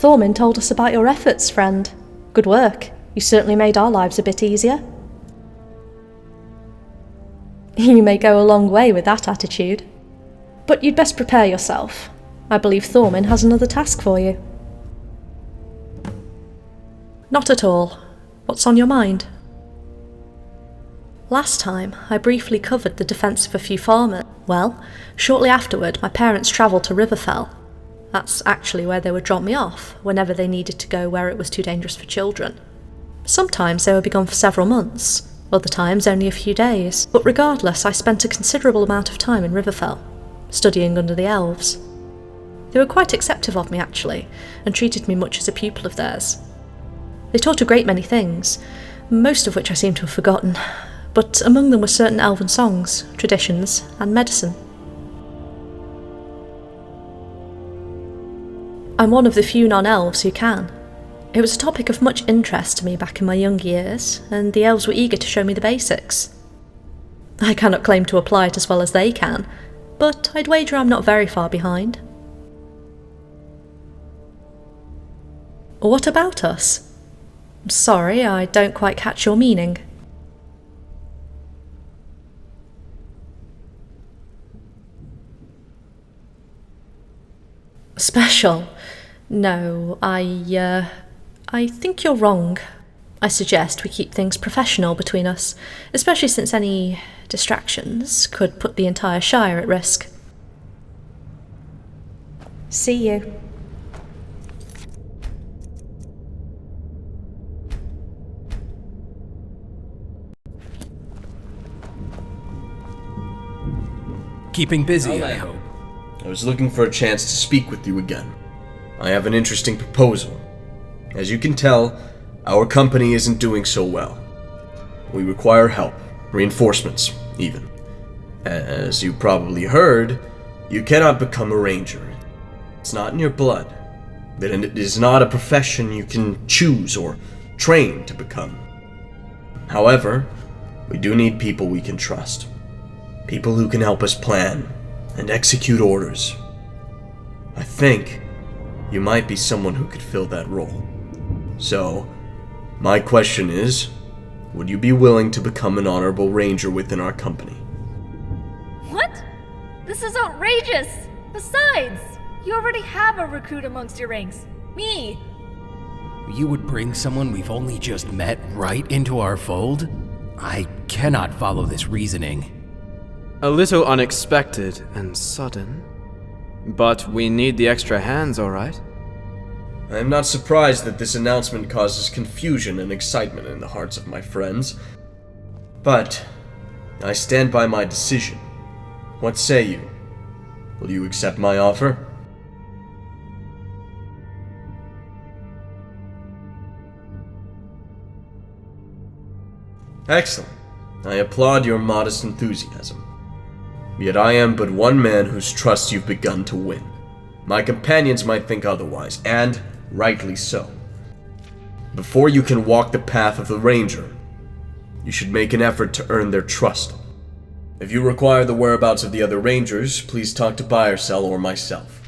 Thormin told us about your efforts, friend. Good work. You certainly made our lives a bit easier. You may go a long way with that attitude. But you'd best prepare yourself. I believe Thormin has another task for you. Not at all. What's on your mind? Last time, I briefly covered the defence of a few farmers. Well, shortly afterward, my parents travelled to Riverfell. That's actually where they would drop me off, whenever they needed to go where it was too dangerous for children. Sometimes they would be gone for several months, other times only a few days. But regardless, I spent a considerable amount of time in Riverfell, studying under the elves. They were quite acceptive of me, actually, and treated me much as a pupil of theirs. They taught a great many things, most of which I seem to have forgotten, but among them were certain elven songs, traditions, and medicine. I'm one of the few non-elves who can. It was a topic of much interest to me back in my young years, and the elves were eager to show me the basics. I cannot claim to apply it as well as they can, but I'd wager I'm not very far behind. What about us? Sorry, I don't quite catch your meaning. Special? No, I think you're wrong. I suggest we keep things professional between us, especially since any distractions could put the entire Shire at risk. See you. Keeping busy, I hope. I was looking for a chance to speak with you again. I have an interesting proposal. As you can tell, our company isn't doing so well. We require help, reinforcements, even. As you probably heard, you cannot become a ranger. It's not in your blood. And it is not a profession you can choose or train to become. However, we do need people we can trust. People who can help us plan and execute orders. I think you might be someone who could fill that role. So, my question is, would you be willing to become an honorable ranger within our company? What? This is outrageous! Besides, you already have a recruit amongst your ranks. Me! You would bring someone we've only just met right into our fold? I cannot follow this reasoning. A little unexpected and sudden. But we need the extra hands, alright? I am not surprised that this announcement causes confusion and excitement in the hearts of my friends. But I stand by my decision. What say you? Will you accept my offer? Excellent. I applaud your modest enthusiasm. Yet I am but one man whose trust you've begun to win. My companions might think otherwise, and rightly so. Before you can walk the path of the ranger, you should make an effort to earn their trust. If you require the whereabouts of the other rangers, please talk to Buyersell or myself.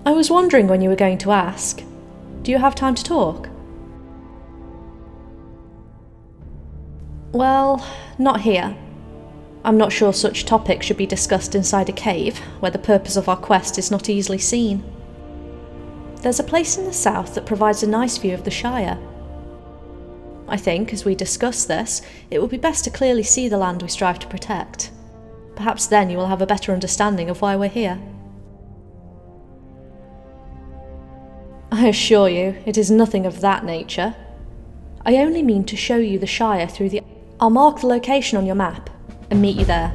I was wondering when you were going to ask. Do you have time to talk? Well, not here. I'm not sure such topics should be discussed inside a cave, where the purpose of our quest is not easily seen. There's a place in the south that provides a nice view of the Shire. I think, as we discuss this, it would be best to clearly see the land we strive to protect. Perhaps then you will have a better understanding of why we're here. I assure you, it is nothing of that nature. I only mean to show you the Shire through the... I'll mark the location on your map and meet you there.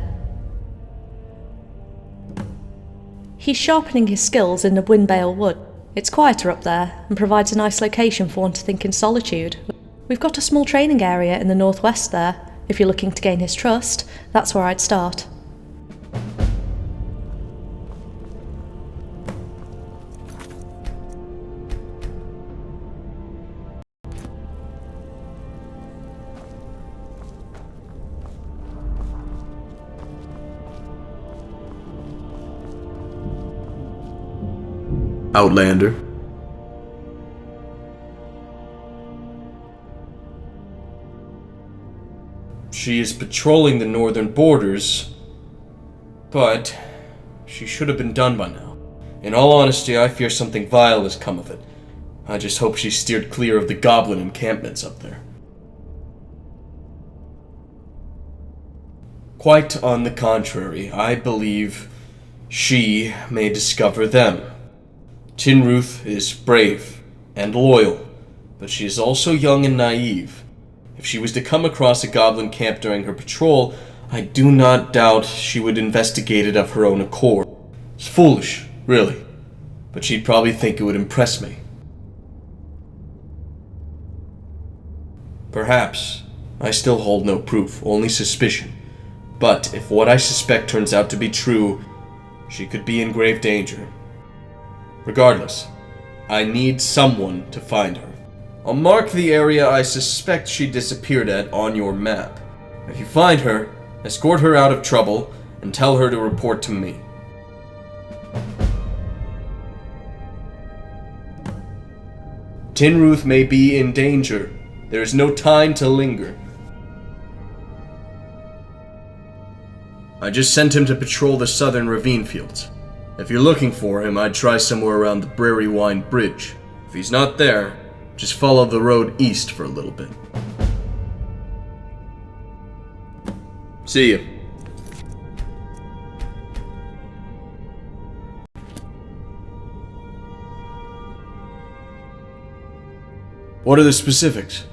He's sharpening his skills in the Windbale Wood. It's quieter up there, and provides a nice location for one to think in solitude. We've got a small training area in the northwest there. If you're looking to gain his trust, that's where I'd start. Outlander. She is patrolling the northern borders, but she should have been done by now. In all honesty, I fear something vile has come of it. I just hope she steered clear of the goblin encampments up there. Quite on the contrary, I believe she may discover them. Tinruth is brave and loyal, but she is also young and naive. If she was to come across a goblin camp during her patrol, I do not doubt she would investigate it of her own accord. It's foolish, really, but she'd probably think it would impress me. Perhaps. I still hold no proof, only suspicion. But if what I suspect turns out to be true, she could be in grave danger. Regardless, I need someone to find her. I'll mark the area I suspect she disappeared at on your map. If you find her, escort her out of trouble and tell her to report to me. Tinruth may be in danger. There is no time to linger. I just sent him to patrol the southern ravine fields. If you're looking for him, I'd try somewhere around the Brarywine Bridge. If he's not there, just follow the road east for a little bit. See you. What are the specifics?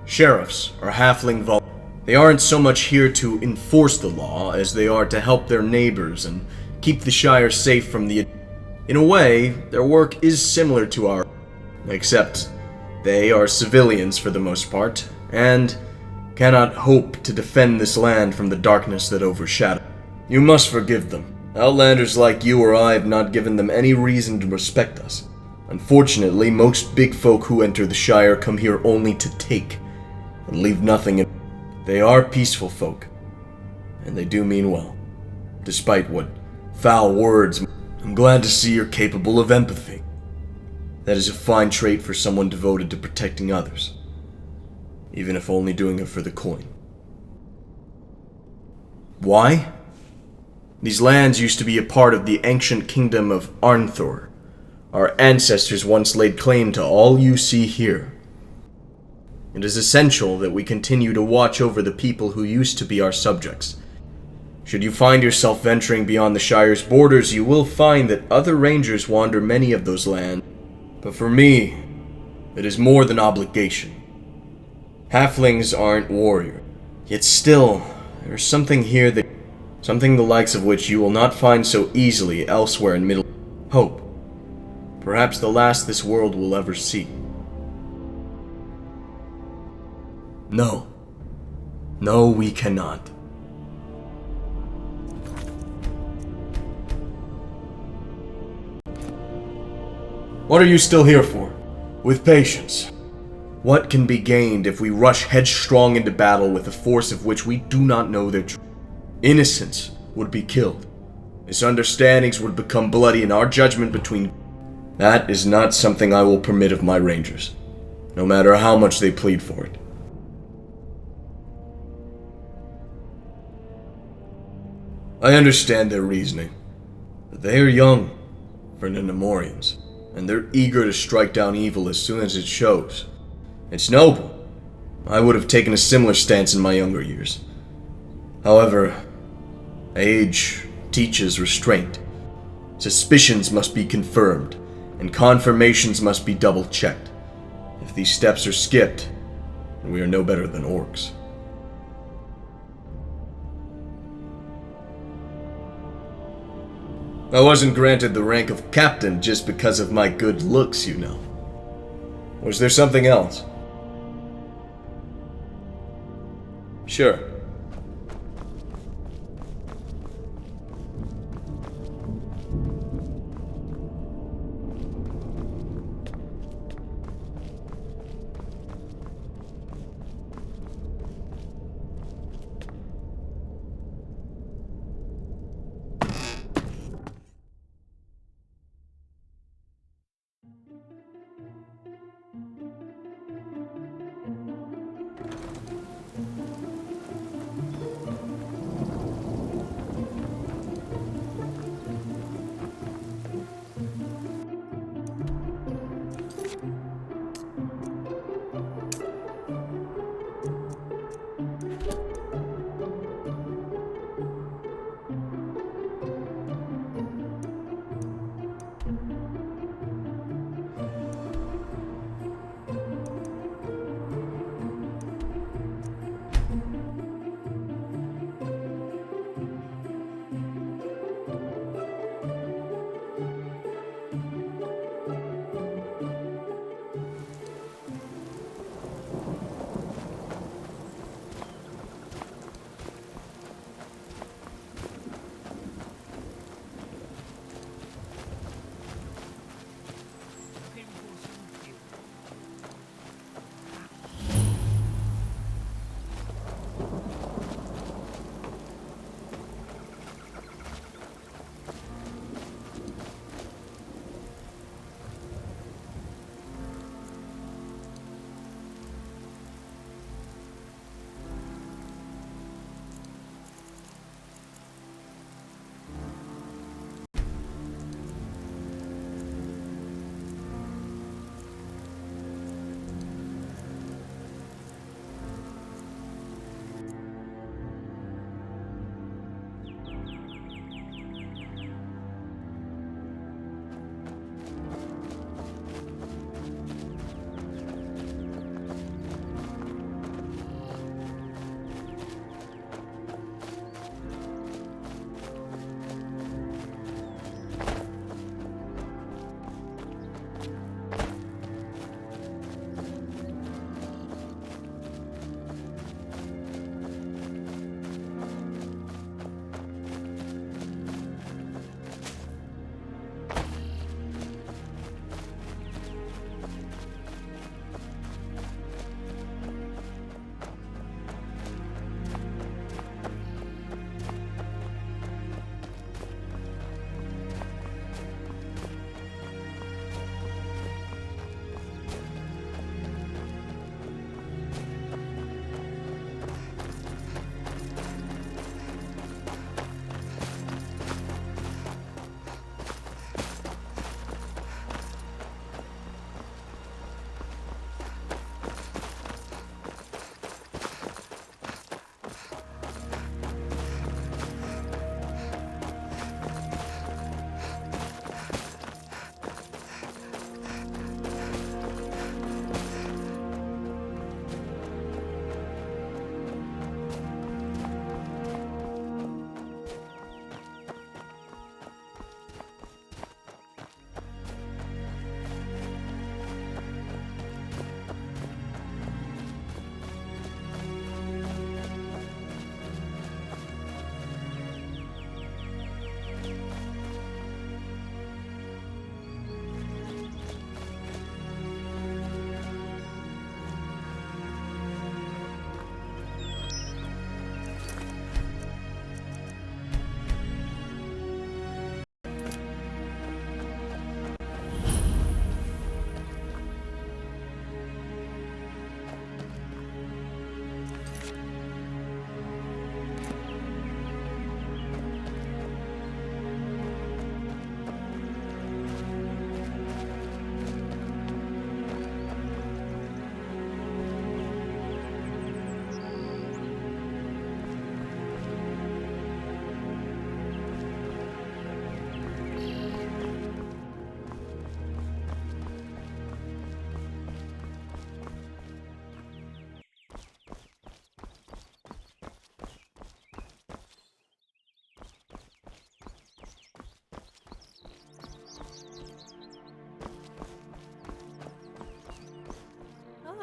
Sheriffs are halfling They aren't so much here to enforce the law as they are to help their neighbors and keep the Shire safe from the... In a way, their work is similar to our... Except they are civilians for the most part, and cannot hope to defend this land from the darkness that overshadows. You must forgive them. Outlanders like you or I have not given them any reason to respect us. Unfortunately, most big folk who enter the Shire come here only to take, and leave nothing in... They are peaceful folk, and they do mean well, despite what foul words... I'm glad to see you're capable of empathy. That is a fine trait for someone devoted to protecting others, even if only doing it for the coin. Why? These lands used to be a part of the ancient kingdom of Arnthor. Our ancestors once laid claim to all you see here. It is essential that we continue to watch over the people who used to be our subjects. Should you find yourself venturing beyond the Shire's borders, you will find that other rangers wander many of those lands. But for me, it is more than obligation. Halflings aren't warriors. Yet still, there is something here that... Something the likes of which you will not find so easily elsewhere in Middle... Hope. Perhaps the last this world will ever see. No. No, we cannot. What are you still here for? With patience. What can be gained if we rush headstrong into battle with a force of which we do not know their truth? Innocents would be killed. Misunderstandings would become bloody, and our judgment between... That is not something I will permit of my rangers, no matter how much they plead for it. I understand their reasoning, but they are young for Nemorians, and they're eager to strike down evil as soon as it shows. It's noble. I would have taken a similar stance in my younger years. However, age teaches restraint. Suspicions must be confirmed, and confirmations must be double-checked. If these steps are skipped, we are no better than orcs. I wasn't granted the rank of captain just because of my good looks, you know. Was there something else? Sure.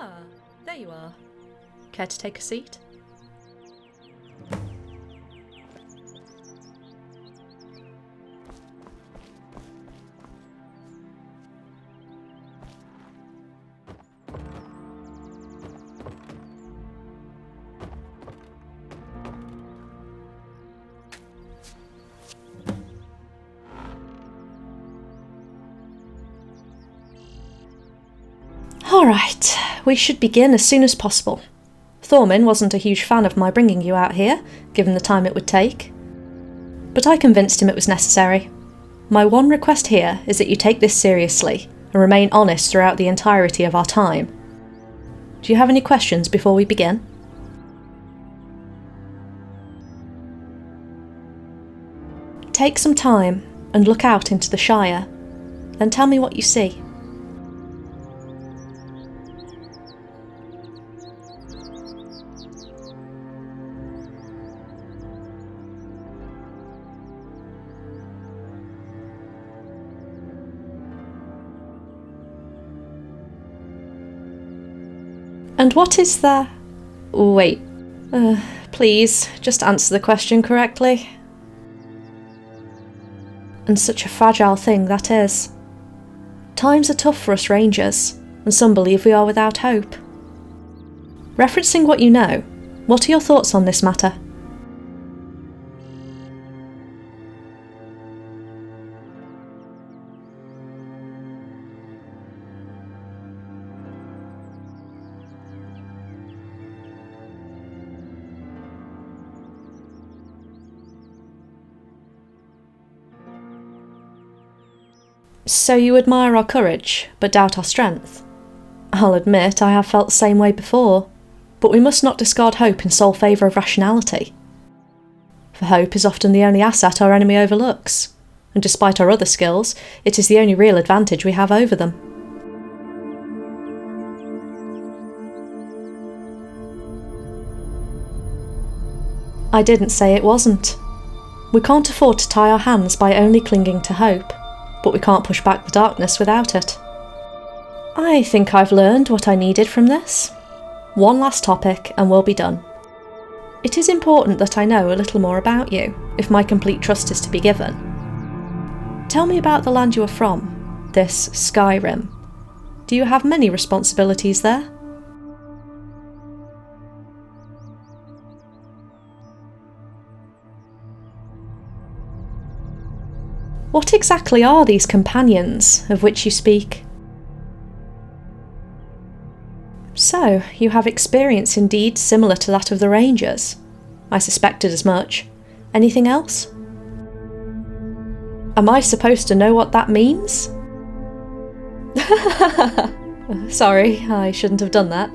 Ah, there you are. Care to take a seat? Alright, we should begin as soon as possible. Thormin wasn't a huge fan of my bringing you out here, given the time it would take. But I convinced him it was necessary. My one request here is that you take this seriously, and remain honest throughout the entirety of our time. Do you have any questions before we begin? Take some time and look out into the Shire, then tell me what you see. And what is there? Wait. Please, just answer the question correctly. And such a fragile thing that is. Times are tough for us rangers, and some believe we are without hope. Referencing what you know, what are your thoughts on this matter? So you admire our courage, but doubt our strength? I'll admit I have felt the same way before, but we must not discard hope in sole favour of rationality. For hope is often the only asset our enemy overlooks, and despite our other skills, it is the only real advantage we have over them. I didn't say it wasn't. We can't afford to tie our hands by only clinging to hope, but we can't push back the darkness without it. I think I've learned what I needed from this. One last topic and we'll be done. It is important that I know a little more about you, if my complete trust is to be given. Tell me about the land you are from, this Skyrim. Do you have many responsibilities there? What exactly are these companions of which you speak? So, you have experience indeed similar to that of the Rangers. I suspected as much. Anything else? Am I supposed to know what that means? Sorry, I shouldn't have done that.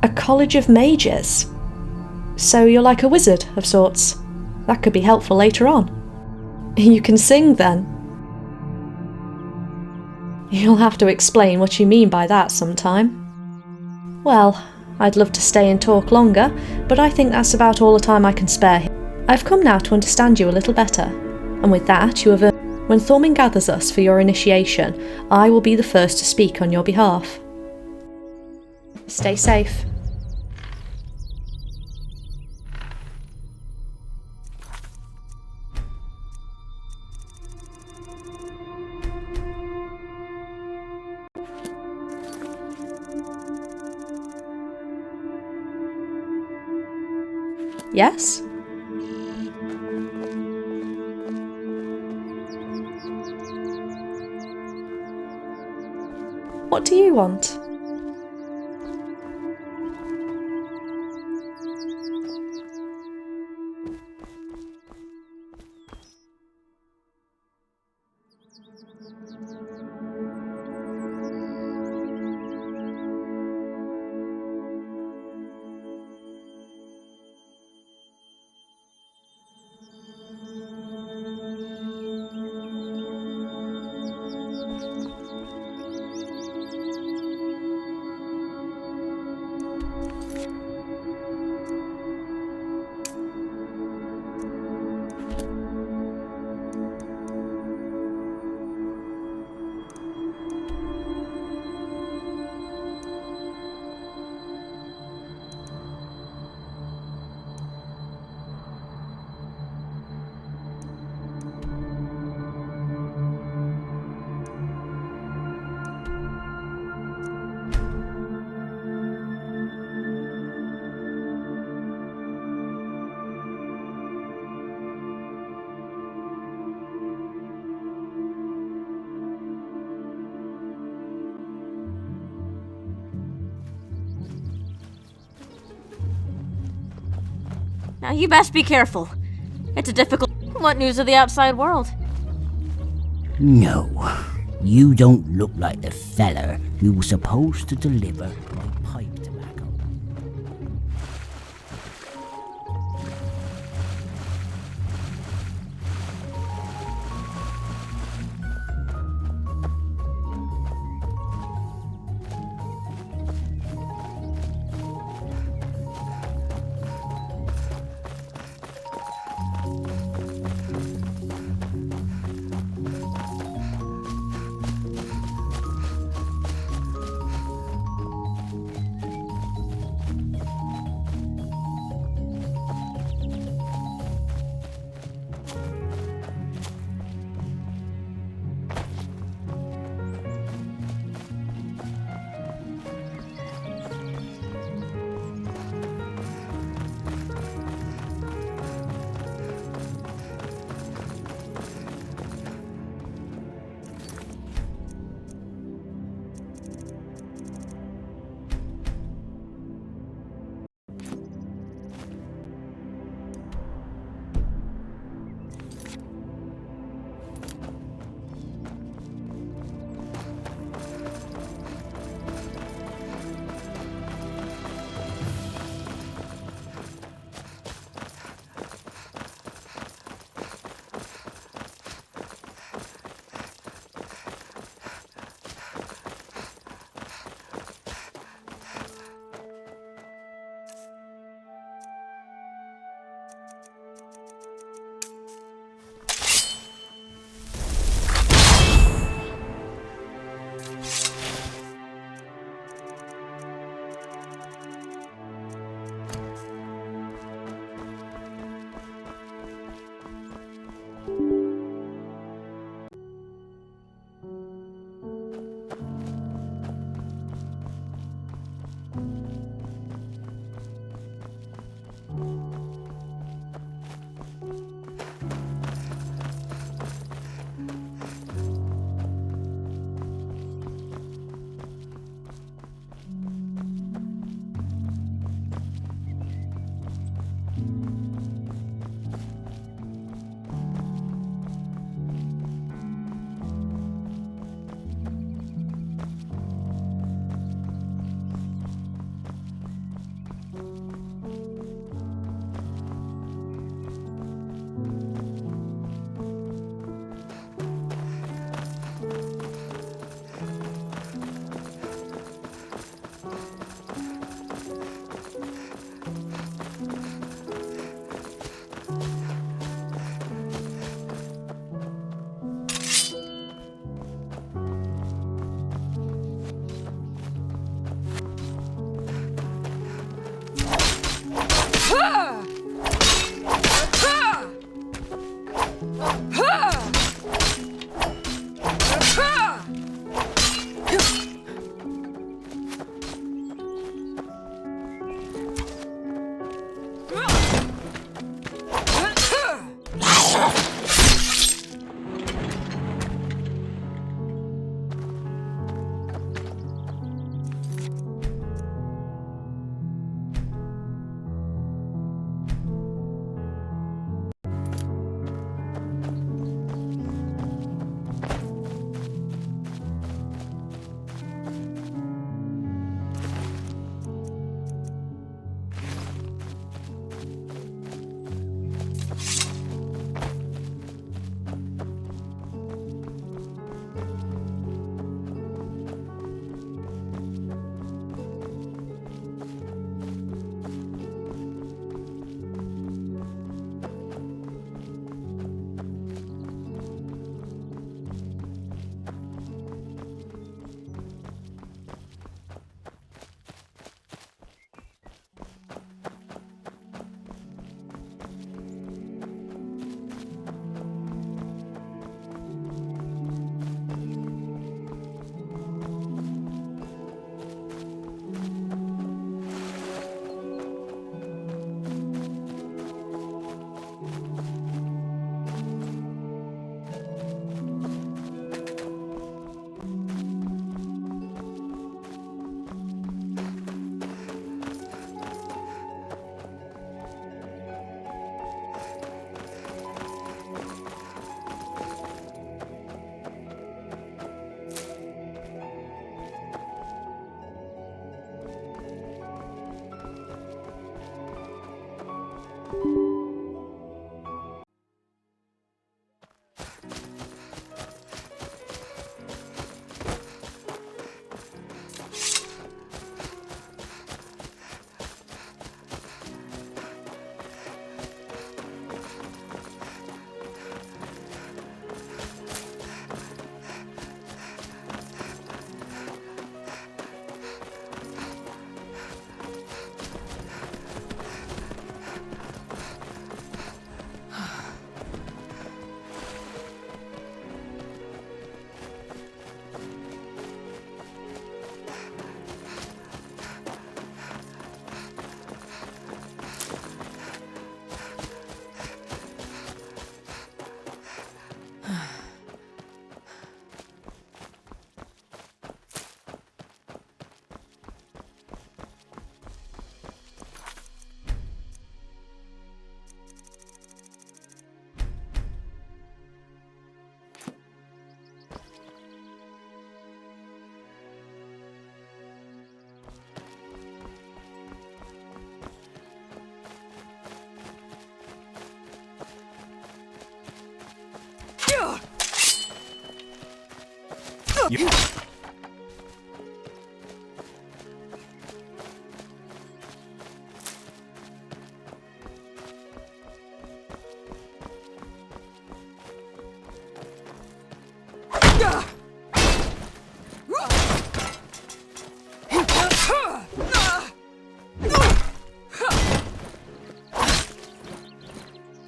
A college of mages. So you're like a wizard of sorts. That could be helpful later on. You can sing then. You'll have to explain what you mean by that sometime. Well, I'd love to stay and talk longer, but I think that's about all the time I can spare here. I've come now to understand you a little better, and with that you have earned. When Thormin gathers us for your initiation, I will be the first to speak on your behalf. Stay safe. Yes? What do you want? Now you best be careful. It's a difficult... What news of the outside world? No, you don't look like the fella who was supposed to deliver my pipe tobacco.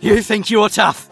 You think you're tough?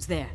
Who's there?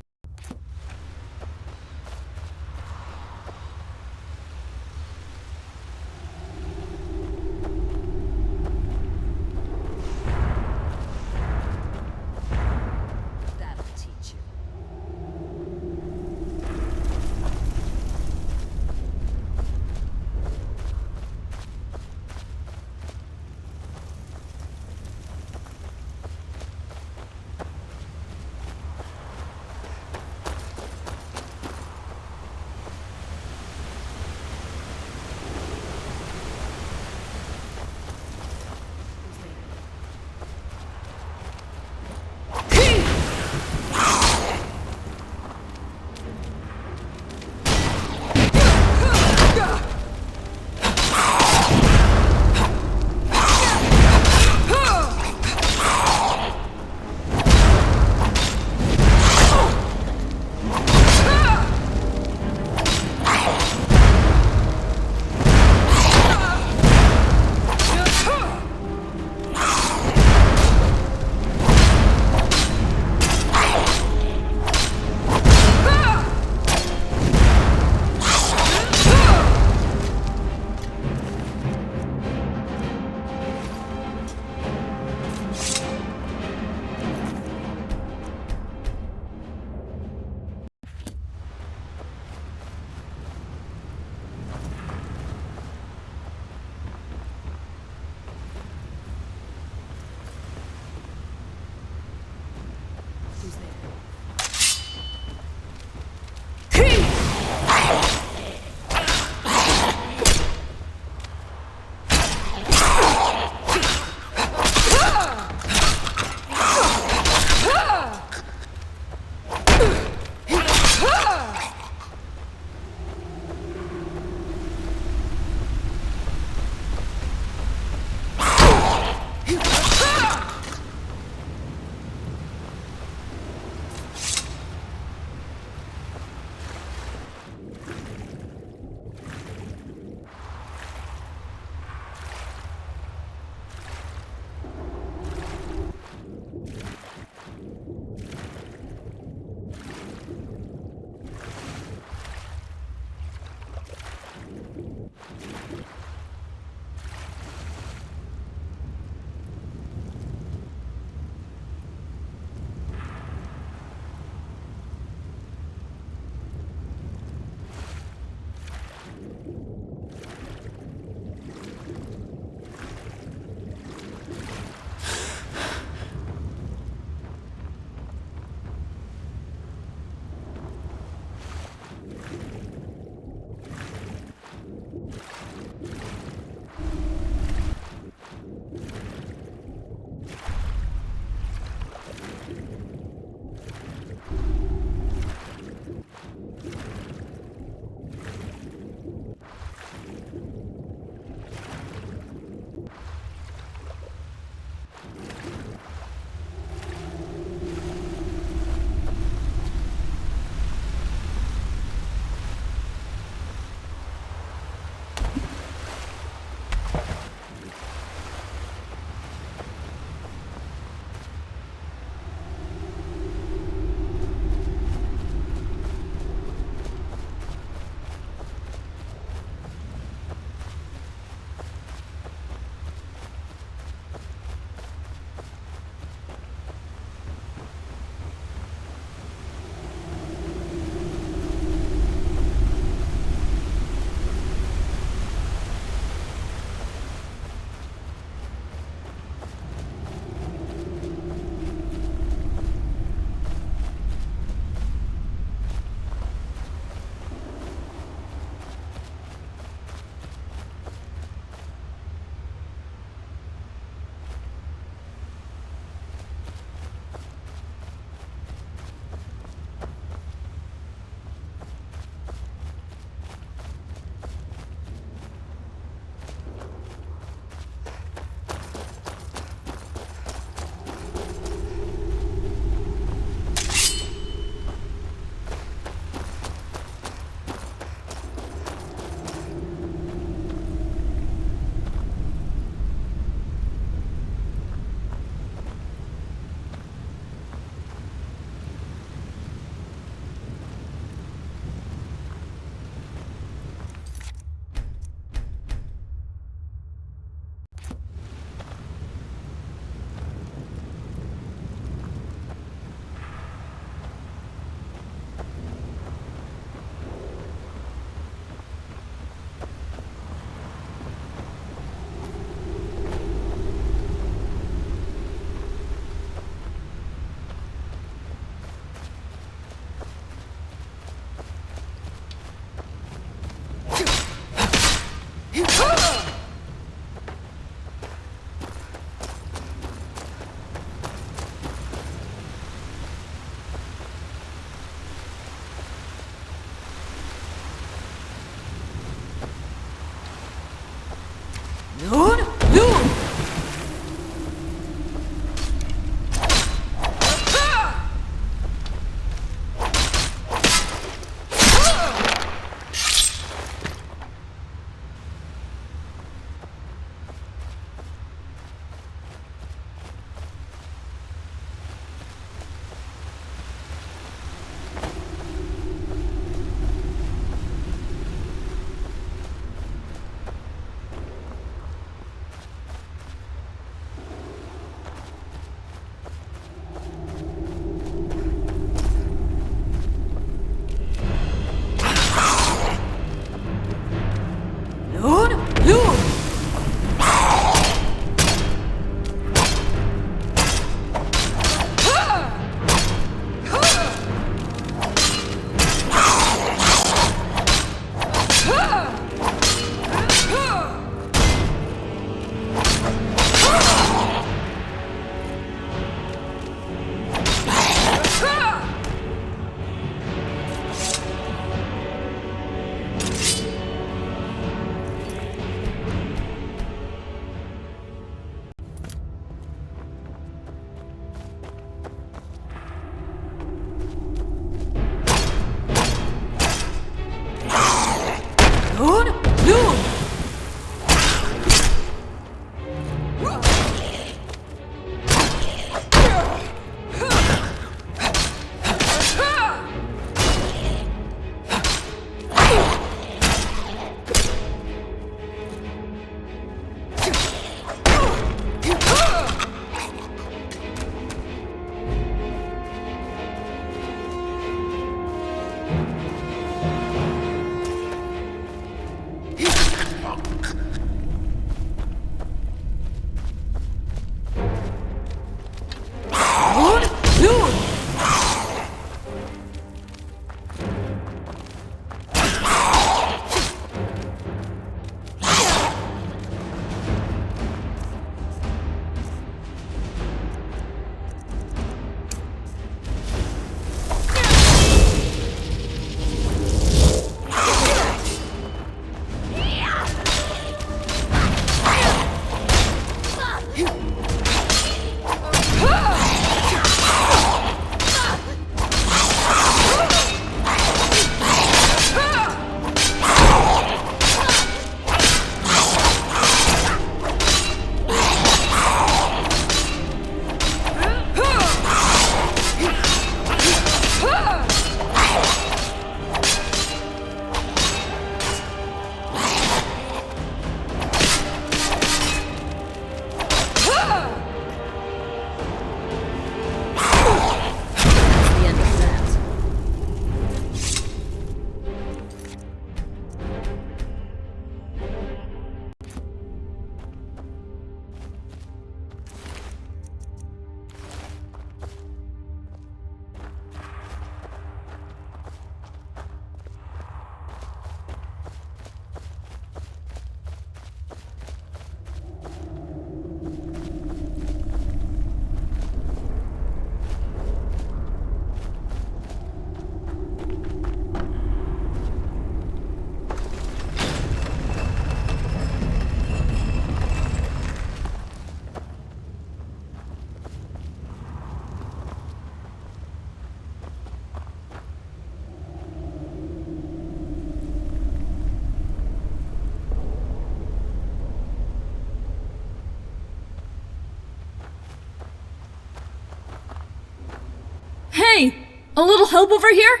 Hey! A little help over here?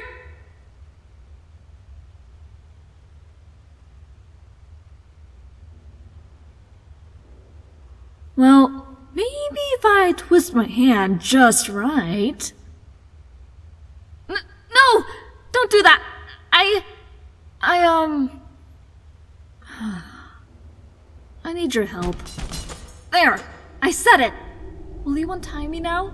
Well, maybe if I twist my hand just right... No! Don't do that! I need your help. There! I said it! Will you untie me now?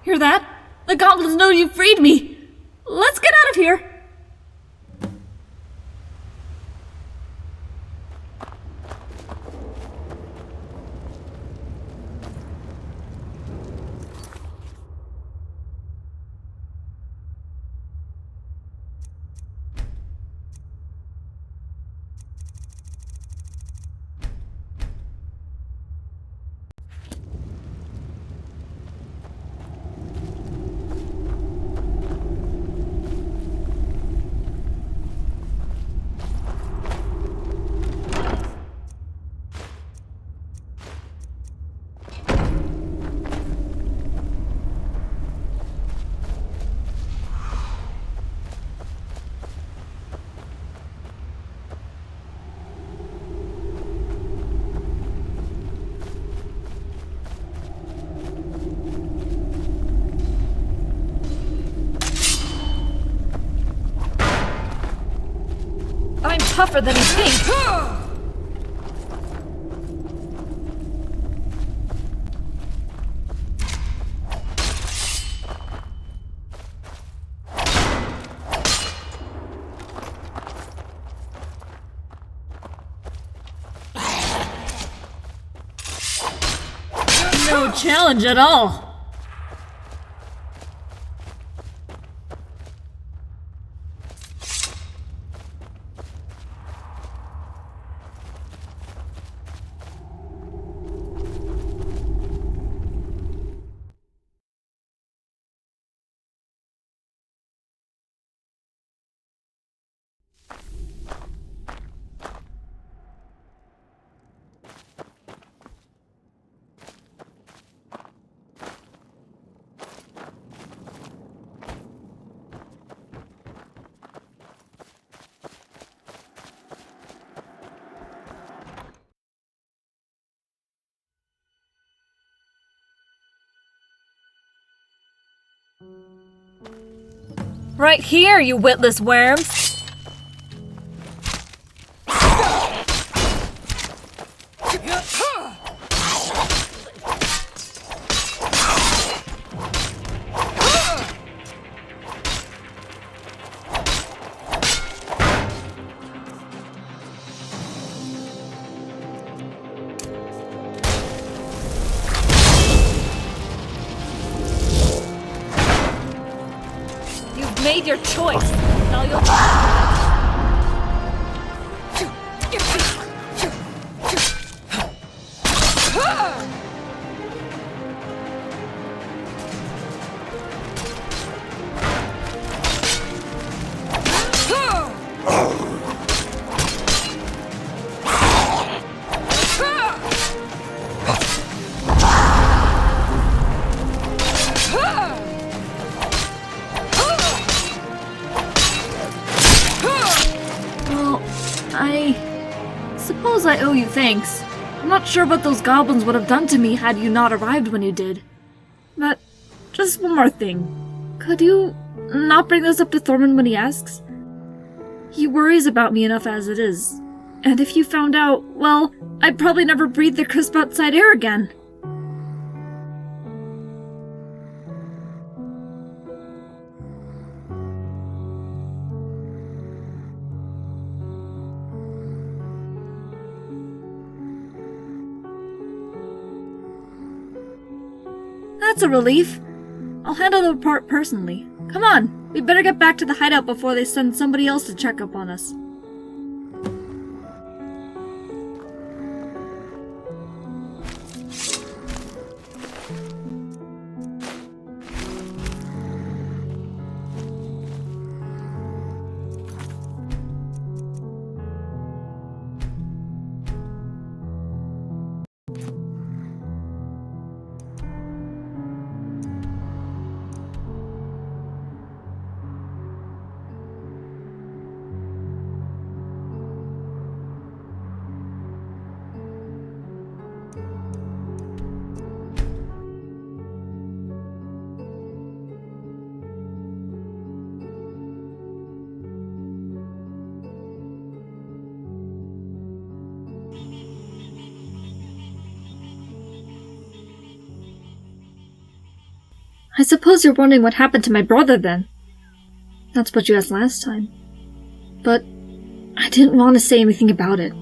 Hear that? The goblins know you freed me! Let's get out of here! I'm tougher than you think! No challenge at all! Right here, you witless worms! Made your choice. Now you'll. I owe you thanks. I'm not sure what those goblins would have done to me had you not arrived when you did. But, just one more thing. Could you not bring this up to Thorman when he asks? He worries about me enough as it is. And if you found out, well, I'd probably never breathe the crisp outside air again. That's a relief. I'll handle the part personally. Come on, we better get back to the hideout before they send somebody else to check up on us. I suppose you're wondering what happened to my brother then. That's what you asked last time. But I didn't want to say anything about it.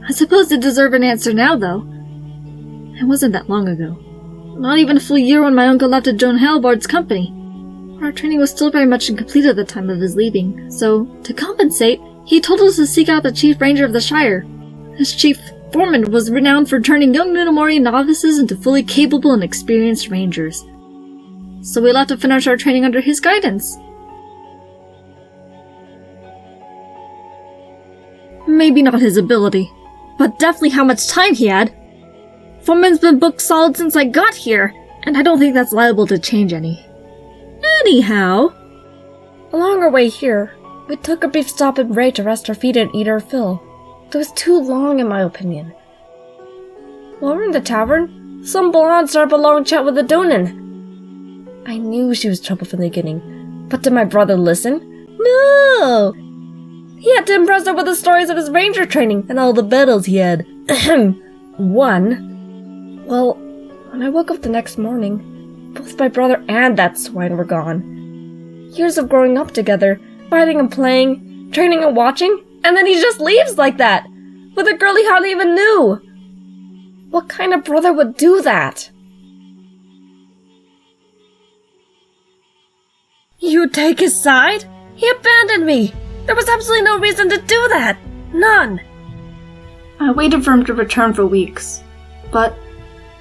I suppose I deserve an answer now, though. It wasn't that long ago. Not even a full year when my uncle left to join Halbard's company. Our training was still very much incomplete at the time of his leaving, so, to compensate, he told us to seek out the chief ranger of the Shire. This chief foreman was renowned for turning young Nunomorian novices into fully capable and experienced rangers. So we left to finish our training under his guidance. Maybe not his ability, but definitely how much time he had. Foreman's been booked solid since I got here, and I don't think that's liable to change any. Anyhow, along our way here, we took a brief stop at Bray to rest our feet and eat our fill. It was too long, in my opinion. While we were in the tavern, some blonde started up a long chat with a Donan. I knew she was trouble from the beginning, but did my brother listen? No! He had to impress her with the stories of his ranger training and all the battles he had. Won. Well, when I woke up the next morning, both my brother and that swine were gone. Years of growing up together, fighting and playing, training and watching, and then he just leaves like that, with a girl he hardly even knew. What kind of brother would do that? You take his side? He abandoned me! There was absolutely no reason to do that! None! I waited for him to return for weeks, but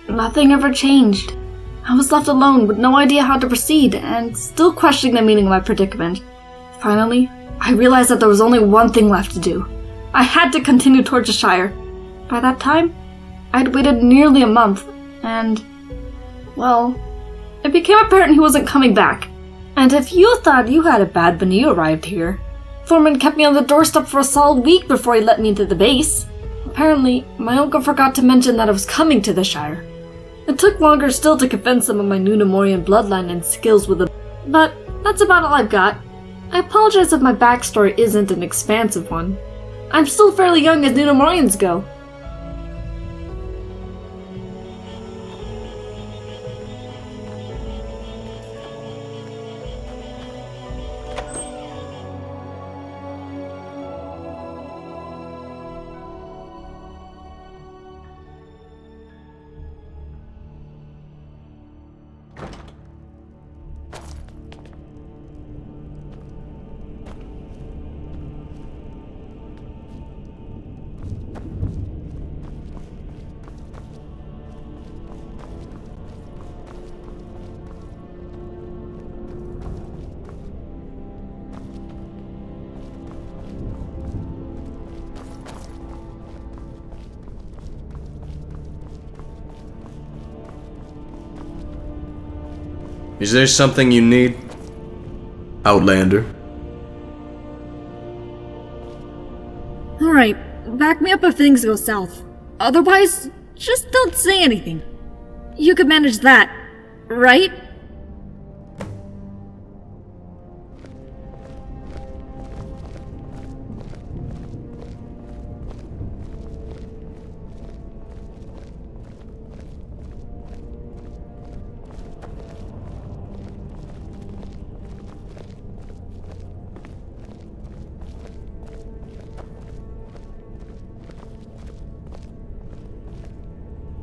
nothing ever changed. I was left alone with no idea how to proceed, and still questioning the meaning of my predicament. Finally, I realized that there was only one thing left to do. I had to continue towards the Shire. By that time, I'd waited nearly a month, and, well, it became apparent he wasn't coming back. And if you thought you had it bad when you arrived here, Foreman kept me on the doorstep for a solid week before he let me into the base. Apparently, my uncle forgot to mention that I was coming to the Shire. It took longer still to convince some of my Nunomorian bloodline and skills with the... But that's about all I've got. I apologize if my backstory isn't an expansive one. I'm still fairly young as Nunomorians go. Is there something you need, Outlander? Alright, back me up if things go south. Otherwise, just don't say anything. You could manage that, right?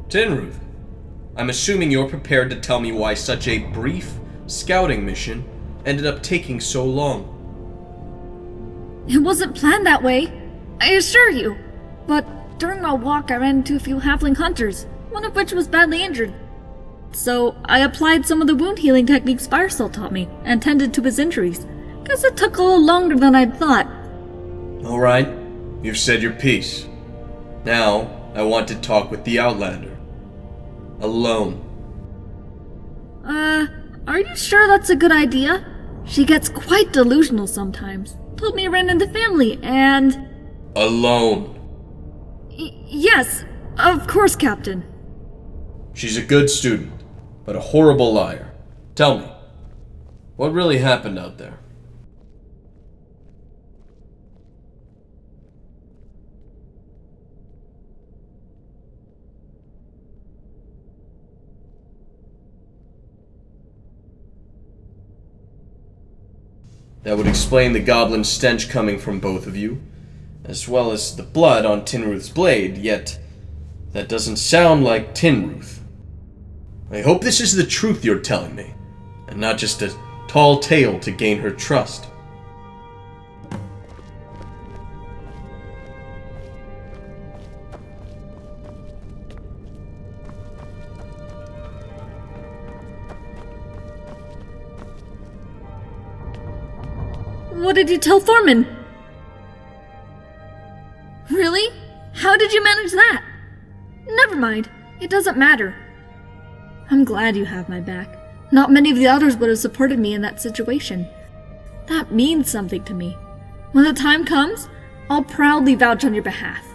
Tinruth, I'm assuming you're prepared to tell me why such a brief scouting mission ended up taking so long. It wasn't planned that way, I assure you. But during our walk I ran into a few halfling hunters, one of which was badly injured. So I applied some of the wound healing techniques Firesoul taught me and tended to his injuries. Guess it took a little longer than I'd thought. Alright, you've said your piece. Now, I want to talk with the Outlander. Alone. Are you sure that's a good idea? She gets quite delusional sometimes. Told me I ran in the family, and... Alone. Yes, of course, Captain. She's a good student, but a horrible liar. Tell me, what really happened out there? That would explain the goblin stench coming from both of you, as well as the blood on Tinruth's blade, yet that doesn't sound like Tinruth. I hope this is the truth you're telling me, and not just a tall tale to gain her trust. What did you tell Thorman? Really? How did you manage that? Never mind. It doesn't matter. I'm glad you have my back. Not many of the others would have supported me in that situation. That means something to me. When the time comes, I'll proudly vouch on your behalf.